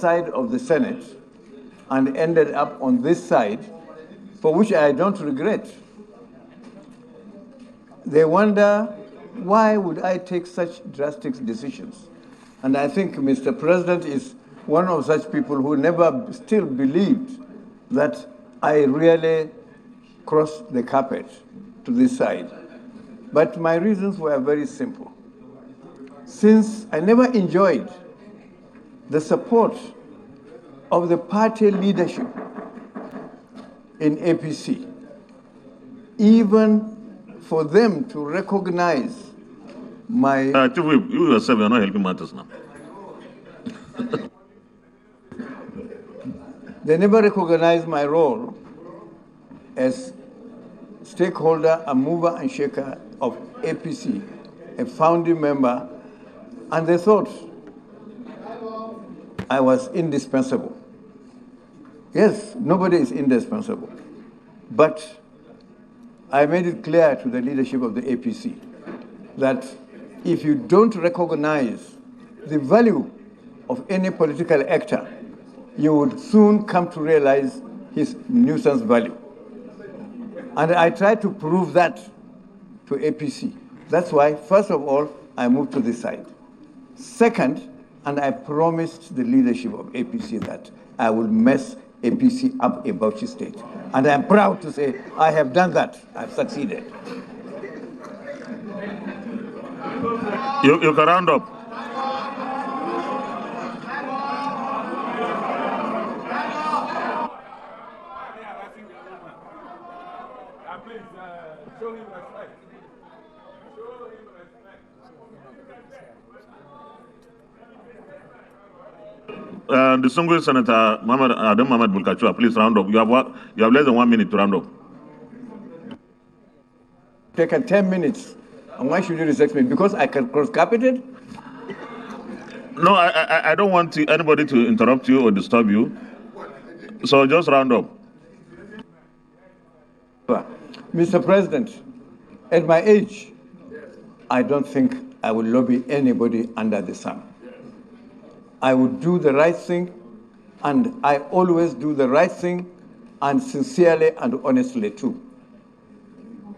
side of the Senate and ended up on this side, for which I don't regret. They wonder, why would I take such drastic decisions? And I think Mr. President is one of such people who never still believed that I really crossed the carpet to this side. But my reasons were very simple. Since I never enjoyed the support of the party leadership in APC, even for them to recognize my... you yourself, you're not helping matters now. They never recognized my role as stakeholder, a mover and shaker of APC, a founding member, and they thought I was indispensable. Yes, nobody is indispensable. But I made it clear to the leadership of the APC that if you don't recognize the value of any political actor, you would soon come to realize his nuisance value. And I tried to prove that to APC. That's why, first of all, I moved to this side. Second, and I promised the leadership of APC that I will mess APC up in Bauchi State. And I'm proud to say I have done that. I've succeeded. You can round up. Distinguished Senator Adam Mohamed Bulkachua, please round up. You have less than 1 minute to round up. Taken 10 minutes. And why should you respect me? Because I can cross-carpet it? No, I don't want anybody to interrupt you or disturb you. So just round up. Mr. President, at my age, I don't think I will lobby anybody under the sun. I would do the right thing, and I always do the right thing, and sincerely and honestly too.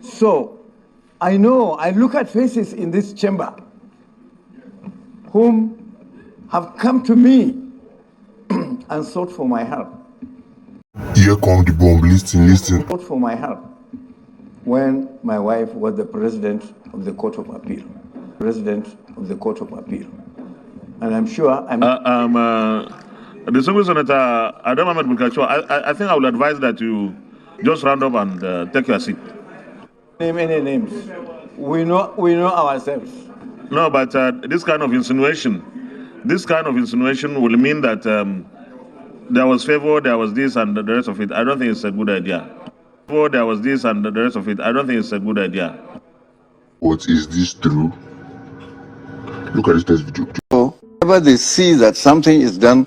So, I know, I look at faces in this chamber whom have come to me and sought for my help. Here come the bomb, listen. Sought for my help when my wife was the president of the Court of Appeal. And I'm sure Distinguished Senator Adam Mohamed Bulkachua, I think I will advise that you just round up and take your seat. Name any names. We know ourselves. No, but this kind of insinuation will mean that there was favor, there was this, and the rest of it. I don't think it's a good idea. There was this, and the rest of it. I don't think it's a good idea. What is this true? Look at this video. So, whenever they see that something is done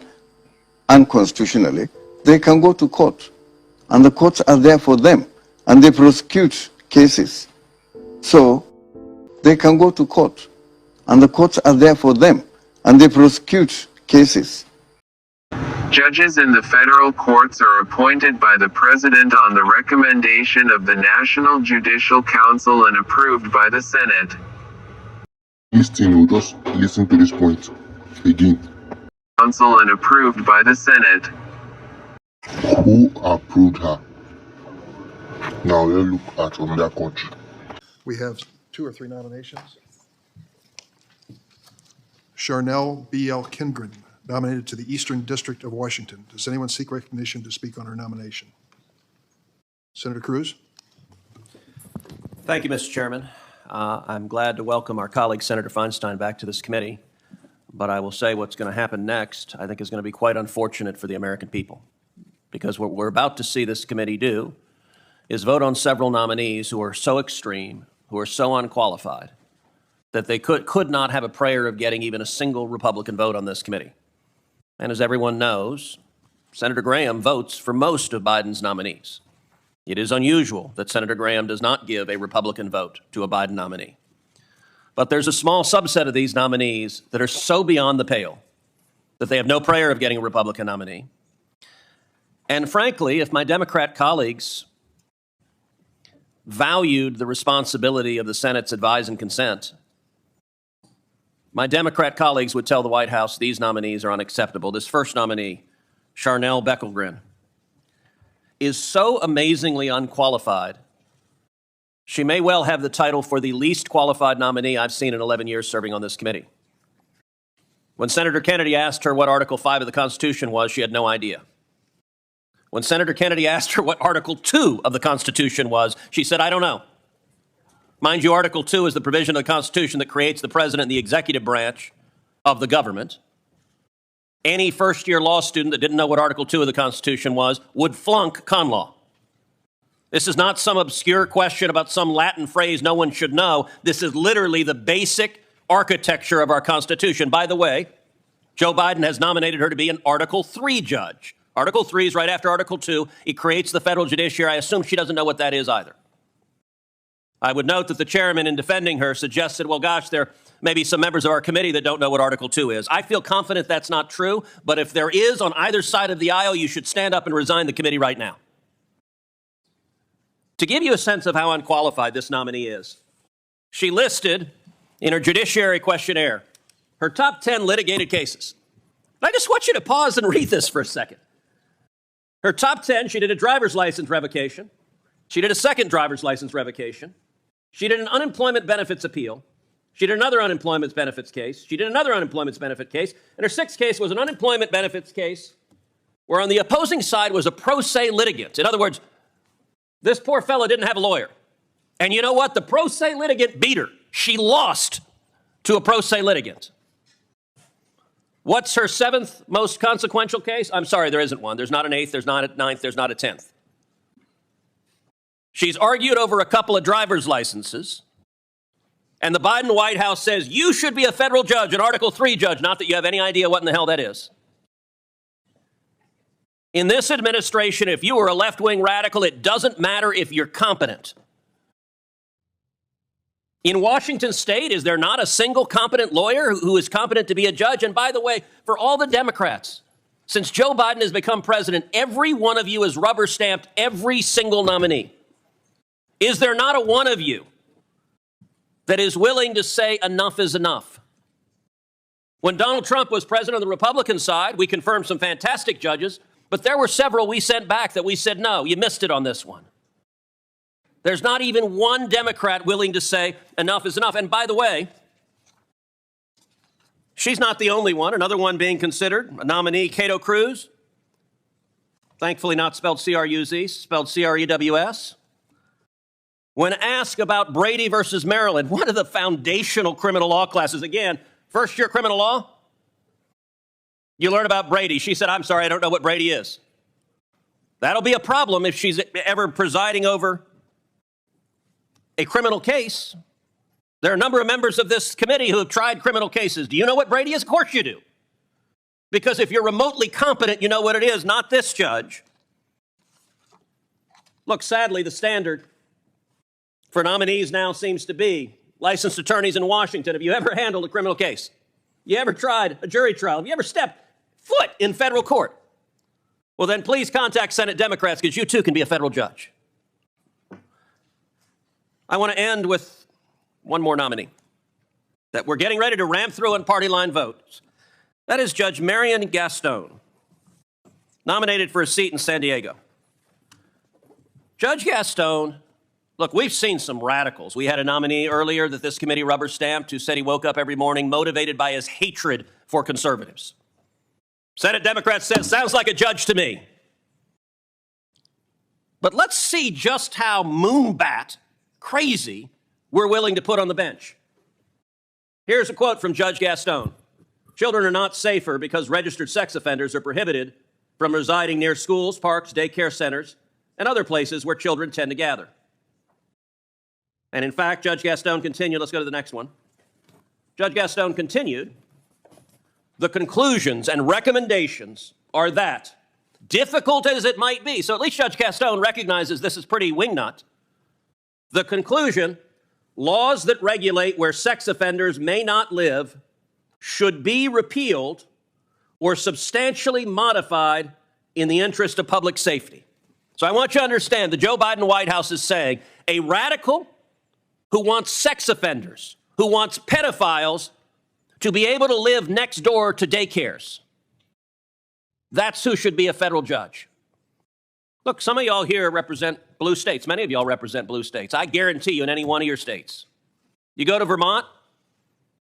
unconstitutionally, they can go to court. And the courts are there for them. And they prosecute cases. So, they can go to court. And the courts are there for them. And they prosecute cases. Judges in the federal courts are appointed by the President on the recommendation of the National Judicial Council and approved by the Senate. We'll just listen to this point again. Council and approved by the Senate. Who approved her? Now let's look at another country. We have 2 or 3 nominations. Charnel B.L. Kindred, nominated to the Eastern District of Washington. Does anyone seek recognition to speak on her nomination? Senator Cruz? Thank you, Mr. Chairman. I'm glad to welcome our colleague, Senator Feinstein, back to this committee. But I will say what's going to happen next, I think, is going to be quite unfortunate for the American people. Because what we're about to see this committee do is vote on several nominees who are so extreme, who are so unqualified, that they could not have a prayer of getting even a single Republican vote on this committee. And as everyone knows, Senator Graham votes for most of Biden's nominees. It is unusual that Senator Graham does not give a Republican vote to a Biden nominee. But there's a small subset of these nominees that are so beyond the pale that they have no prayer of getting a Republican nominee. And frankly, if my Democrat colleagues valued the responsibility of the Senate's advise and consent, my Democrat colleagues would tell the White House these nominees are unacceptable. This first nominee, Charnel Beckelgren, is so amazingly unqualified, she may well have the title for the least qualified nominee I've seen in 11 years serving on this committee. When Senator Kennedy asked her what Article 5 of the Constitution was, she had no idea. When Senator Kennedy asked her what Article 2 of the Constitution was, she said, I don't know. Mind you, Article 2 is the provision of the Constitution that creates the president and the executive branch of the government. Any first-year law student that didn't know what Article 2 of the Constitution was would flunk con law. This is not some obscure question about some Latin phrase no one should know. This is literally the basic architecture of our Constitution. By the way, Joe Biden has nominated her to be an Article 3 judge. Article 3 is right after Article 2. It creates the federal judiciary. I assume she doesn't know what that is either. I would note that the chairman, in defending her, suggested, well, gosh, there may be some members of our committee that don't know what Article 2 is. I feel confident that's not true, but if there is on either side of the aisle, you should stand up and resign the committee right now. To give you a sense of how unqualified this nominee is, she listed in her judiciary questionnaire her top 10 litigated cases. I just want you to pause and read this for a second. Her top 10, she did a driver's license revocation. She did a second driver's license revocation. She did an unemployment benefits appeal. She did another unemployment benefits case. She did another unemployment benefit case. And her sixth case was an unemployment benefits case where on the opposing side was a pro se litigant. In other words, this poor fellow didn't have a lawyer. And you know what? The pro se litigant beat her. She lost to a pro se litigant. What's her seventh most consequential case? I'm sorry, there isn't one. There's not an eighth, there's not a ninth, there's not a 10th. She's argued over a couple of driver's licenses, and the Biden White House says you should be a federal judge, an Article 3 judge, not that you have any idea what in the hell that is. In this administration, if you are a left-wing radical, it doesn't matter if you're competent. In Washington state, is there not a single competent lawyer who is competent to be a judge? And by the way, for all the Democrats, since Joe Biden has become president, every one of you has rubber-stamped every single nominee. Is there not a one of you that is willing to say enough is enough? When Donald Trump was president on the Republican side, we confirmed some fantastic judges, but there were several we sent back that we said, no, you missed it on this one. There's not even one Democrat willing to say enough is enough. And by the way, she's not the only one. Another one being considered, a nominee, Cato Cruz. Thankfully not spelled C-R-U-Z, spelled C-R-E-W-S. When asked about Brady versus Maryland, one of the foundational criminal law classes, again, first year criminal law, you learn about Brady. She said, I'm sorry, I don't know what Brady is. That'll be a problem if she's ever presiding over a criminal case. There are a number of members of this committee who have tried criminal cases. Do you know what Brady is? Of course you do. Because if you're remotely competent, you know what it is, not this judge. Look, sadly, the standard for nominees now seems to be licensed attorneys in Washington. Have you ever handled a criminal case? You ever tried a jury trial? Have you ever stepped foot in federal court? Well, then please contact Senate Democrats because you too can be a federal judge. I want to end with one more nominee that we're getting ready to ram through on party line votes. That is Judge Marion Gaston, nominated for a seat in San Diego. Judge Gaston, look, we've seen some radicals. We had a nominee earlier that this committee rubber stamped who said he woke up every morning motivated by his hatred for conservatives. Senate Democrats said, sounds like a judge to me. But let's see just how moonbat crazy we're willing to put on the bench. Here's a quote from Judge Gaston. Children are not safer because registered sex offenders are prohibited from residing near schools, parks, daycare centers, and other places where children tend to gather. And in fact, Judge Gaston continued, let's go to the next one. Judge Gaston continued, the conclusions and recommendations are that, difficult as it might be, so at least Judge Gaston recognizes this is pretty wingnut. The conclusion, laws that regulate where sex offenders may not live should be repealed or substantially modified in the interest of public safety. So I want you to understand the Joe Biden White House is saying a radical who wants sex offenders, who wants pedophiles to be able to live next door to daycares. That's who should be a federal judge. Look, some of y'all here represent blue states. Many of y'all represent blue states. I guarantee you in any one of your states. You go to Vermont,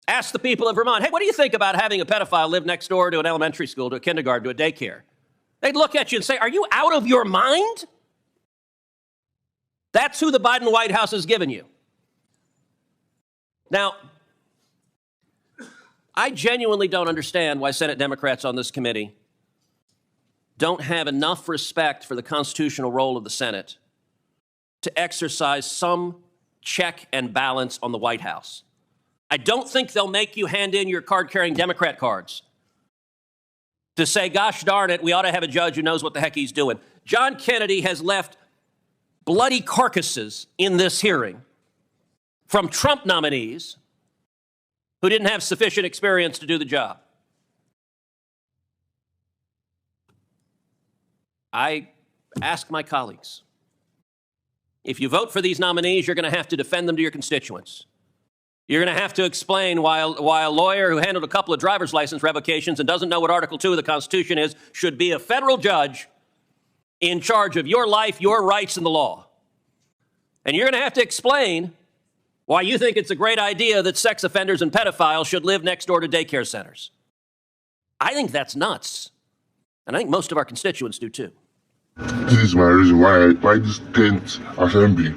ask the people of Vermont, hey, what do you think about having a pedophile live next door to an elementary school, to a kindergarten, to a daycare? They'd look at you and say, are you out of your mind? That's who the Biden White House has given you. Now, I genuinely don't understand why Senate Democrats on this committee don't have enough respect for the constitutional role of the Senate to exercise some check and balance on the White House. I don't think they'll make you hand in your card-carrying Democrat cards to say, gosh darn it, we ought to have a judge who knows what the heck he's doing. John Kennedy has left bloody carcasses in this hearing from Trump nominees who didn't have sufficient experience to do the job. I ask my colleagues, if you vote for these nominees, you're going to have to defend them to your constituents. You're going to have to explain why a lawyer who handled a couple of driver's license revocations and doesn't know what Article 2 of the Constitution is should be a federal judge in charge of your life, your rights, and the law. And you're going to have to explain why you think it's a great idea that sex offenders and pedophiles should live next door to daycare centers. I think that's nuts. And I think most of our constituents do too. This is my reason why this 10th Assembly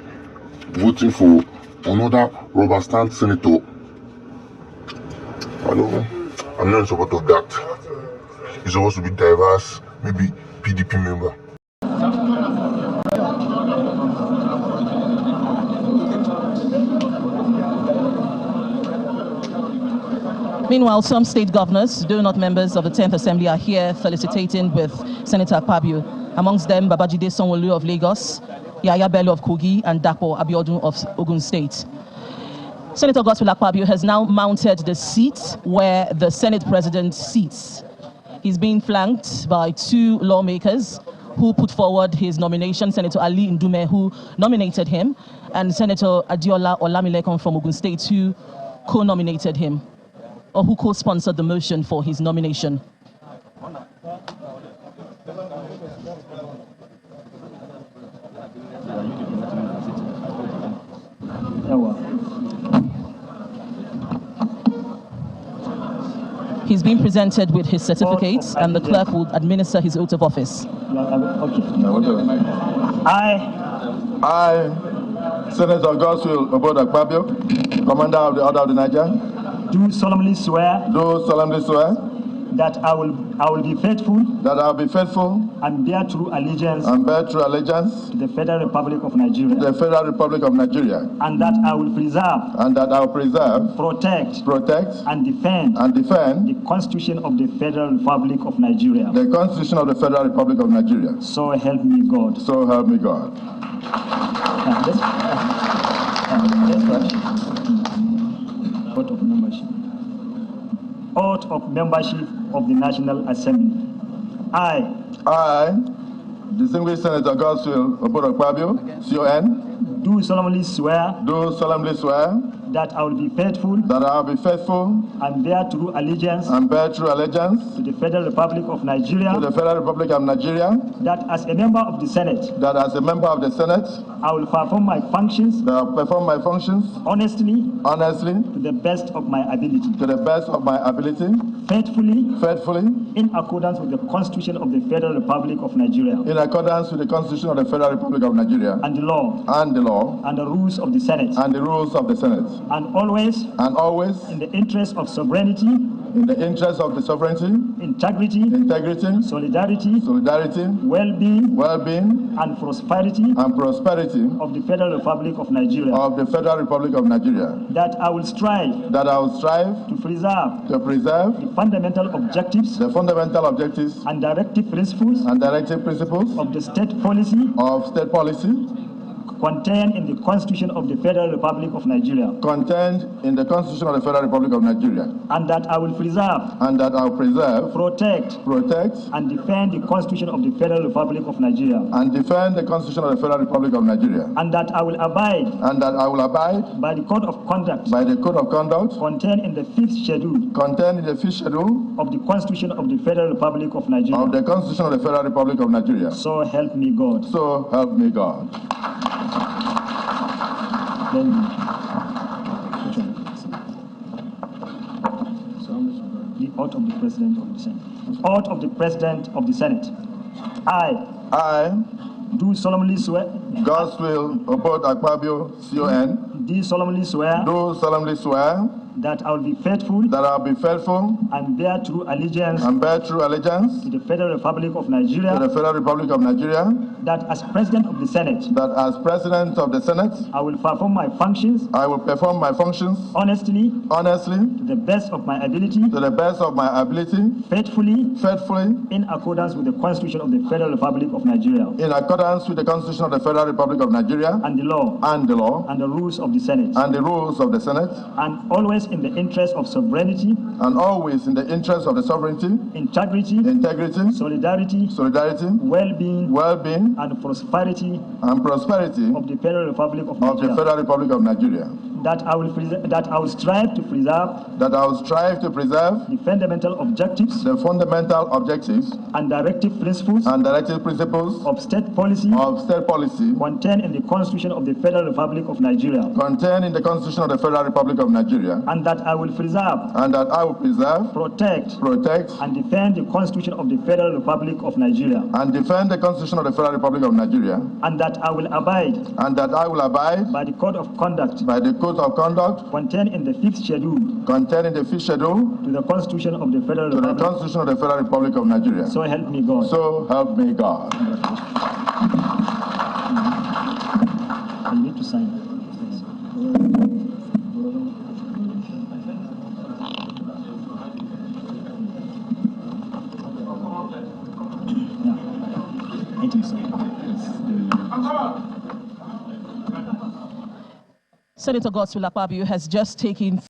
voting for another rubber stamp senator. I'm not in support of that. He's supposed to be diverse, maybe PDP member. Meanwhile, some state governors, though not members of the 10th Assembly, are here felicitating with Senator Akpabio. Amongst them, Babajide Sanwo-Olu of Lagos, Yaya Bello of Kogi, and Dapo Abiodun of Ogun State. Senator Godswill Akpabio has now mounted the seat where the Senate President sits. He's being flanked by two lawmakers who put forward his nomination, Senator Ali Ndume, who nominated him, and Senator Adiola Olamilekan from Ogun State, who co-nominated him, or who co-sponsored the motion for his nomination. He's been presented with his certificates, and the clerk will administer his oath of office. I, Senator Godswill Akpabio, Commander of the Order of the Niger, do solemnly swear that I will be faithful and bear true allegiance to the Federal Republic of Nigeria, and that I will preserve, protect and defend the Constitution of the Federal Republic of Nigeria. So help me God. Oath of membership of the National Assembly. I, distinguished Senator Godswill Akpabio, CON, do solemnly swear that I will be faithful and bear true allegiance to the Federal Republic of Nigeria, that as a member of the Senate, I will perform my functions honestly, to the best of my ability, faithfully, in accordance with the Constitution of the Federal Republic of Nigeria, and the law, and the rules of the Senate, and always in the interest of sovereignty, integrity, solidarity, well-being, and prosperity of the Federal Republic of Nigeria, that I will strive to preserve the fundamental objectives and directive principles of the state policy contained in the Constitution of the Federal Republic of Nigeria. Contained in the Constitution of the Federal Republic of Nigeria. And that I will preserve. And that I will preserve. Protect. And defend the Constitution of the Federal Republic of Nigeria. And defend the Constitution of the Federal Republic of Nigeria. And that I will abide. And that I will abide. By the Code of Conduct. By the Code of Conduct. Contained in the 5th Schedule. Contained in the 5th Schedule. Of the Constitution of the Federal Republic of Nigeria. Of the Constitution of the Federal Republic of Nigeria. So help me God. So help me God. The oath of the President of the Senate. Oath of the President of the Senate. I do solemnly swear. God's will, Obod Akpabio, CON. Do solemnly swear. Do solemnly swear. That I will be faithful. That I will be faithful. And bear true allegiance. And bear true allegiance. To the Federal Republic of Nigeria. To the Federal Republic of Nigeria. That as President of the Senate. That as President of the Senate. I will perform my functions. I will perform my functions. Honestly. Honestly. To the best of my ability. To the best of my ability. Faithfully. Faithfully. In accordance with the Constitution of the Federal Republic of Nigeria. In accordance with the Constitution of the Federal Republic of Nigeria. And the law. And the law. And the rules of the Senate. And the rules of the Senate. And always in the interest of sovereignty. And always in the interest of the sovereignty. Integrity. Solidarity. Well-being. And prosperity. Of the Federal Republic of Nigeria. That I will strive to preserve. The fundamental objectives. And directive principles. Of state policy. Contained in the Constitution of the Federal Republic of Nigeria. And that I will preserve. Protect. And defend the Constitution of the Federal Republic of Nigeria. And that I will abide. By the Code of Conduct. Contained in the 5th Schedule. To the Constitution of the Federal Republic of Nigeria. So help me God. So help me God. You need to sign it. Senator Godswill Akpabio has just taken